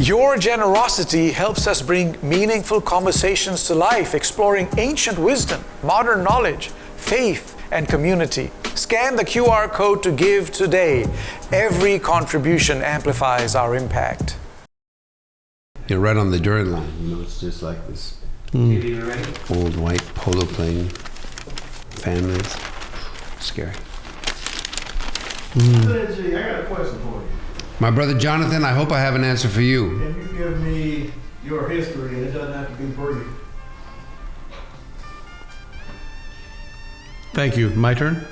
Your generosity helps us bring meaningful conversations to life, exploring ancient wisdom, modern knowledge, faith, and community. Scan the QR code to give today. Every contribution amplifies our impact. You're right on the Durand line. You know, it's just like this old white polo playing families. Scary. I got a question for you. My brother Jonathan, I hope I have an answer for you. Can you give me your history, and it doesn't have to be brief? Thank you. My turn?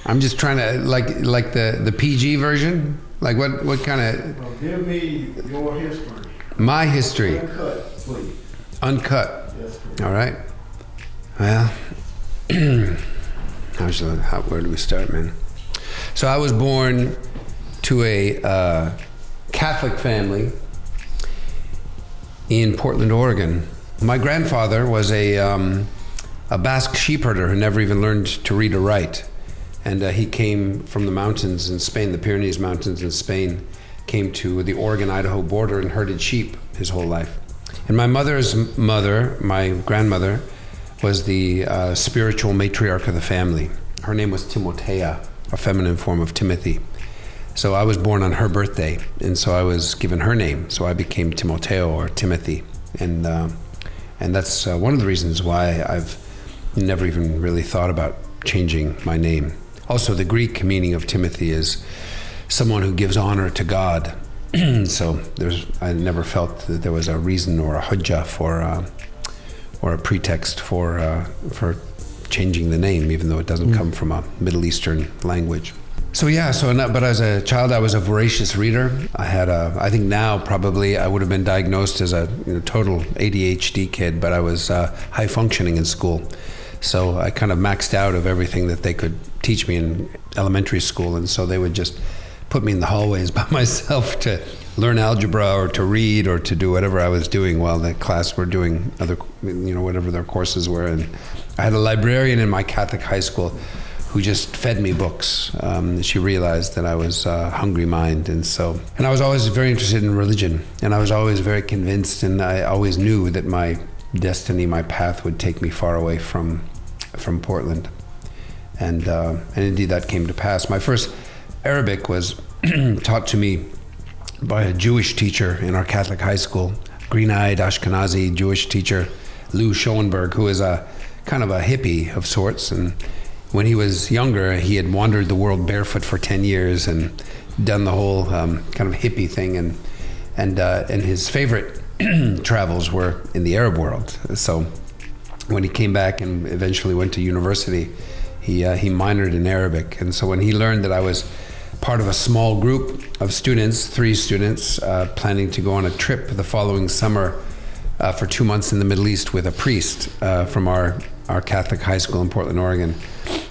I'm just trying to, like the PG version? Like what kind of... Well, give me your history. My history. Uncut, please. Uncut. Yes, please. All right. Well, where do we start, man? So I was born to a Catholic family in Portland, Oregon. My grandfather was a Basque sheep herder who never even learned to read or write. And he came from the mountains in Spain, the Pyrenees Mountains in Spain, came to the Oregon-Idaho border and herded sheep his whole life. And my mother's mother, my grandmother, was the spiritual matriarch of the family. Her name was Timotea, a feminine form of Timothy. So I was born on her birthday, and so I was given her name. So I became Timoteo, or Timothy. And that's one of the reasons why I've never even really thought about changing my name. Also, the Greek meaning of Timothy is someone who gives honor to God. So I never felt that there was a reason or a hujjah or a pretext for changing the name, even though it doesn't come from a Middle Eastern language. But as a child, I was a voracious reader. I think now probably I would have been diagnosed as a total ADHD kid, but I was high functioning in school. So I kind of maxed out of everything that they could teach me in elementary school, and so they would just put me in the hallways by myself to learn algebra or to read or to do whatever I was doing while the class were doing other, whatever their courses were. And I had a librarian in my Catholic high school who just fed me books. She realized that I was a hungry mind, and I was always very interested in religion, and I was always very convinced, and I always knew that my destiny, my path would take me far away from Portland, and indeed that came to pass. My first Arabic was taught to me by a Jewish teacher in our Catholic high school, green-eyed Ashkenazi Jewish teacher, Lou Schoenberg, who is a kind of a hippie of sorts. And when he was younger, he had wandered the world barefoot for 10 years and done the whole kind of hippie thing. And his favorite travels were in the Arab world. So when he came back and eventually went to university, he minored in Arabic. And so when he learned that I was part of a small group of students, 3 students, planning to go on a trip the following summer for 2 months in the Middle East with a priest from our Catholic high school in Portland, Oregon,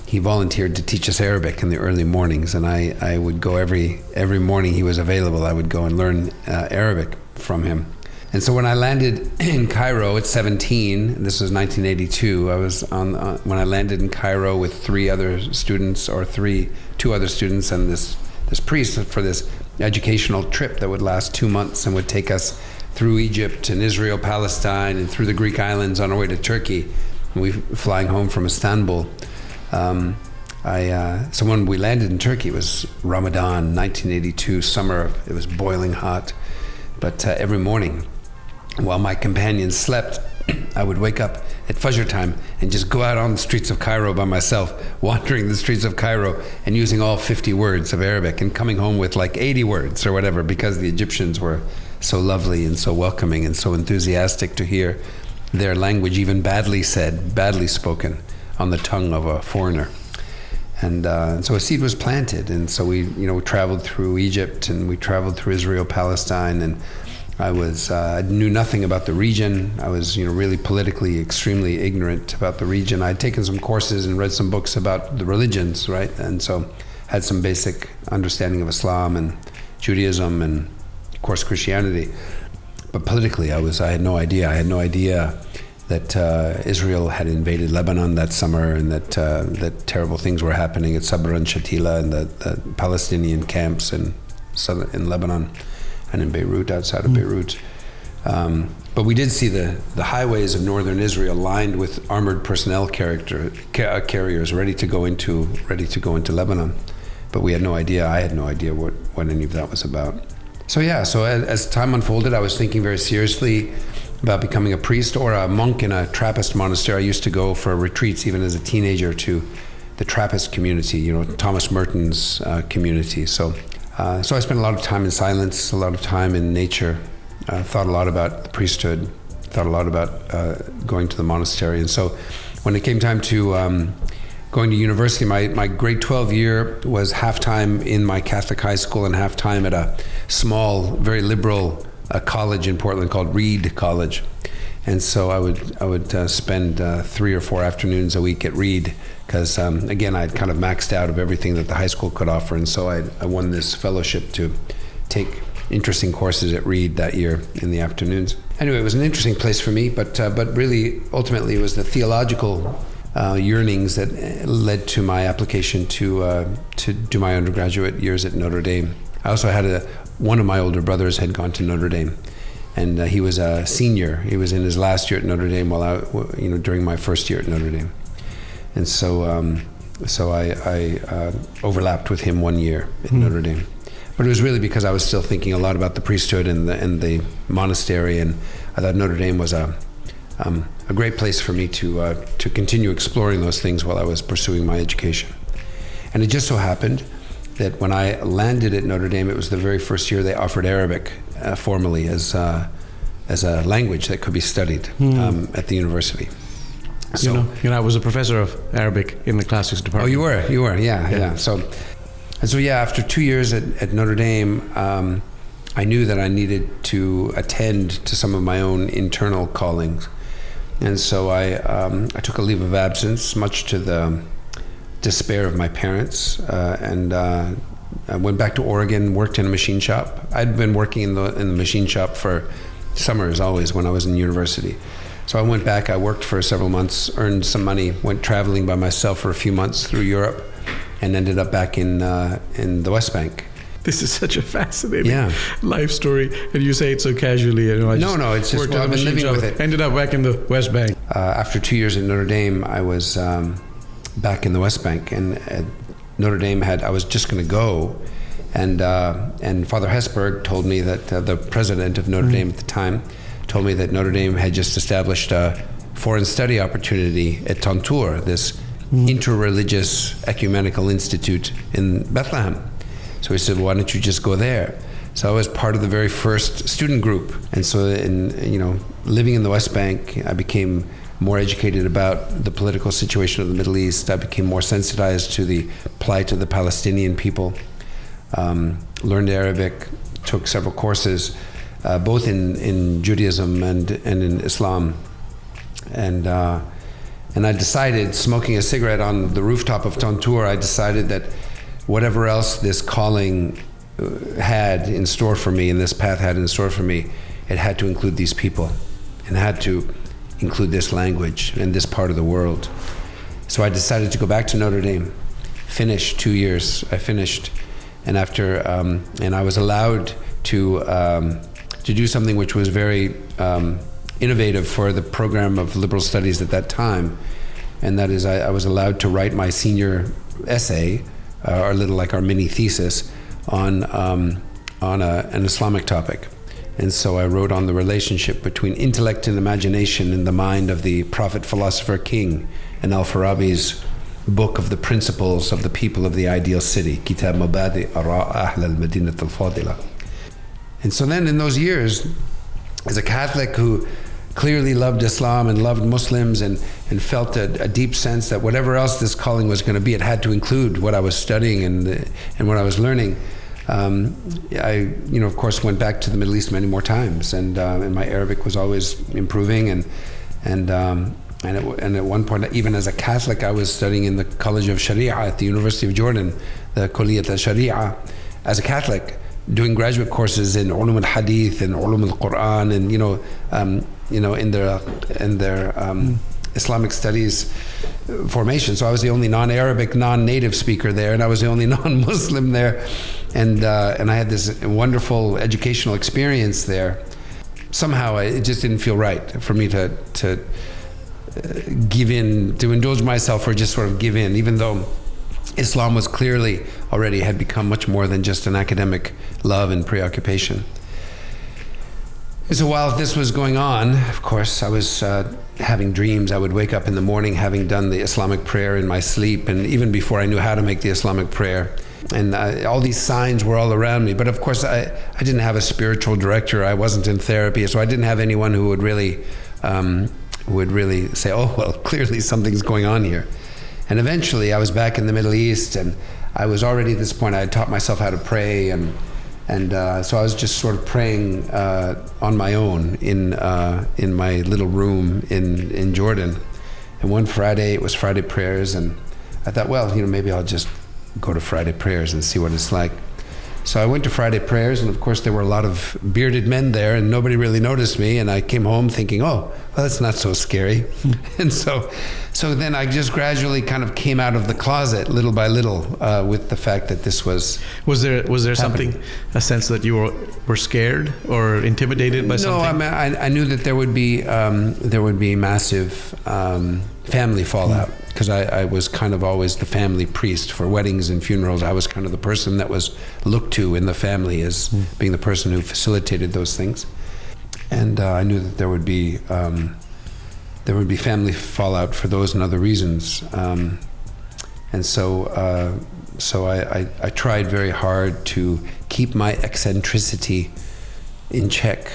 he volunteered to teach us Arabic in the early mornings, and I would go every morning he was available. I would go and learn Arabic from him. And so when I landed in Cairo at 17, this was 1982, I was when I landed in Cairo with 2 other students and this priest for this educational trip that would last 2 months and would take us through Egypt and Israel, Palestine, and through the Greek islands on our way to Turkey. And we flying home from Istanbul. So when we landed in Turkey, it was Ramadan, 1982, summer. It was boiling hot. But every morning, while my companions slept, I would wake up at Fajr time and just go out on the streets of Cairo by myself, wandering the streets of Cairo and using all 50 words of Arabic and coming home with like 80 words or whatever, because the Egyptians were so lovely and so welcoming and so enthusiastic to hear their language even badly said, badly spoken on the tongue of a foreigner. And so a seed was planted, and so we traveled through Egypt and we traveled through Israel, Palestine, and I knew nothing about the region. I was really politically extremely ignorant about the region. I'd taken some courses and read some books about the religions, right? And so had some basic understanding of Islam and Judaism and of course Christianity. But politically I had no idea. I had no idea that Israel had invaded Lebanon that summer, and that terrible things were happening at Sabra and Shatila and the Palestinian camps in Lebanon. and in Beirut, outside of Beirut. But we did see the highways of northern Israel lined with armored personnel carriers ready to go into Lebanon. But we had no idea. I had no idea what any of that was about. So as time unfolded, I was thinking very seriously about becoming a priest or a monk in a Trappist monastery. I used to go for retreats even as a teenager to the Trappist community, Thomas Merton's community. So I spent a lot of time in silence, a lot of time in nature. Thought a lot about the priesthood, thought a lot about going to the monastery. And so when it came time to going to university, my grade 12 year was half-time in my Catholic high school and half-time at a small, very liberal college in Portland called Reed College. And so I would spend 3 or 4 afternoons a week at Reed because, again, I'd kind of maxed out of everything that the high school could offer. And so I won this fellowship to take interesting courses at Reed that year in the afternoons. Anyway, it was an interesting place for me, but really, ultimately, it was the theological yearnings that led to my application to do my undergraduate years at Notre Dame. I also had one of my older brothers had gone to Notre Dame, and he was a senior. He was in his last year at Notre Dame during my first year at Notre Dame, and so I overlapped with him 1 year at Notre Dame. But it was really because I was still thinking a lot about the priesthood and the monastery, and I thought Notre Dame was a great place for me to continue exploring those things while I was pursuing my education. And it just so happened that when I landed at Notre Dame, it was the very first year they offered Arabic formally as a language that could be studied at the university. So, I was a professor of Arabic in the classics department. Oh, you were, yeah. So after 2 years at Notre Dame, I knew that I needed to attend to some of my own internal callings. And so I took a leave of absence, much to the despair of my parents, and I went back to Oregon, worked in a machine shop. I'd been working in the machine shop for summers always when I was in university. So I went back, I worked for several months, earned some money, went traveling by myself for a few months through Europe, and ended up back in the West Bank. This is such a fascinating life story, and you say it so casually. No, it's just I've been living with it. Ended up back in the West Bank. After 2 years at Notre Dame, I was back in the West Bank, and at Notre Dame I was just going to go, and Father Hesburgh told me that the president of Notre Dame at the time told me that Notre Dame had just established a foreign study opportunity at Tantour, this interreligious ecumenical institute in Bethlehem. So he said, why don't you just go there? So I was part of the very first student group. And so living in the West Bank, I became more educated about the political situation of the Middle East. I became more sensitized to the plight of the Palestinian people, learned Arabic, took several courses, both in Judaism and in Islam. And I decided, smoking a cigarette on the rooftop of Tantour, I decided that whatever else this calling had in store for me, and this path had in store for me, it had to include these people, and had to include this language and this part of the world. So I decided to go back to Notre Dame, finish 2 years. I finished, and after, and I was allowed to do something which was very innovative for the program of liberal studies at that time, and that is I was allowed to write my senior essay, our mini thesis, on an Islamic topic. And so I wrote on the relationship between intellect and imagination in the mind of the prophet philosopher king, in Al-Farabi's book of the principles of the people of the ideal city, Kitab Mabadi Ara Ahl al-Madinat al-Fadila. And so then in those years, as a Catholic who clearly loved Islam and loved Muslims and felt a deep sense that whatever else this calling was going to be, it had to include what I was studying and what I was learning. I, of course, went back to the Middle East many more times, and my Arabic was always improving, and at one point, even as a Catholic, I was studying in the College of Sharia at the University of Jordan, the Kulliyat al-Sharia, as a Catholic, doing graduate courses in Ulum al-Hadith and Ulum al-Quran, and in their Islamic studies formation. So I was the only non-Arabic, non-native speaker there, and I was the only non-Muslim there. and I had this wonderful educational experience there. Somehow it just didn't feel right for me to give in, to indulge myself, or just sort of give in, even though Islam was clearly already had become much more than just an academic love and preoccupation. So while this was going on, of course, I was having dreams. I would wake up in the morning having done the Islamic prayer in my sleep, and even before I knew how to make the Islamic prayer. And all these signs were all around me. But of course, I didn't have a spiritual director. I wasn't in therapy, so I didn't have anyone who would really say, oh, well, clearly something's going on here. And eventually I was back in the Middle East, and I was already at this point, I had taught myself how to pray, and so I was just sort of praying on my own in my little room in Jordan. And one Friday, it was Friday prayers, and I thought, well, maybe I'll just go to Friday prayers and see what it's like. So I went to Friday prayers, and of course there were a lot of bearded men there, and nobody really noticed me. And I came home thinking, oh, well, that's not so scary. And so then I just gradually kind of came out of the closet little by little with the fact that this was. Was there something, a sense that you were scared or intimidated by something? No, I knew that there would be massive family fallout, because I was kind of always the family priest for weddings and funerals. I was kind of the person that was looked to in the family as being the person who facilitated those things. And I knew that there would be family fallout for those and other reasons. And so I tried very hard to keep my eccentricity in check.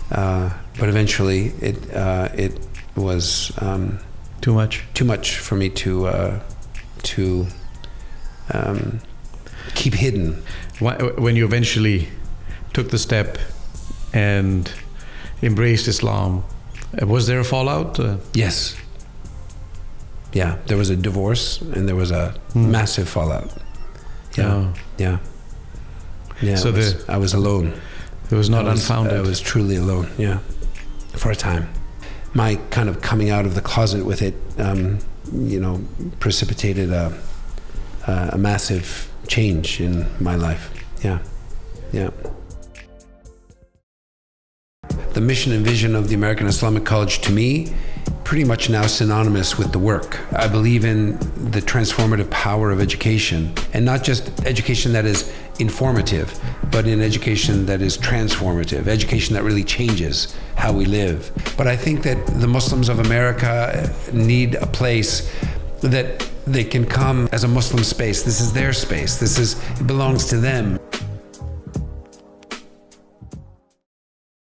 But eventually it was too much for me to keep hidden. When you eventually took the step and embraced Islam, was there a fallout? Yes. Yeah, there was a divorce, and there was a massive fallout. Yeah, yeah. So I was alone. It was not unfounded. I was truly alone. Yeah, for a time. My kind of coming out of the closet with it, precipitated a massive change in my life. Yeah, yeah. The mission and vision of the American Islamic College, to me, pretty much now synonymous with the work. I believe in the transformative power of education, and not just education that is informative, but in education that is transformative, education that really changes how we live. But I think that the Muslims of America need a place that they can come as a Muslim space. This is their space. It belongs to them.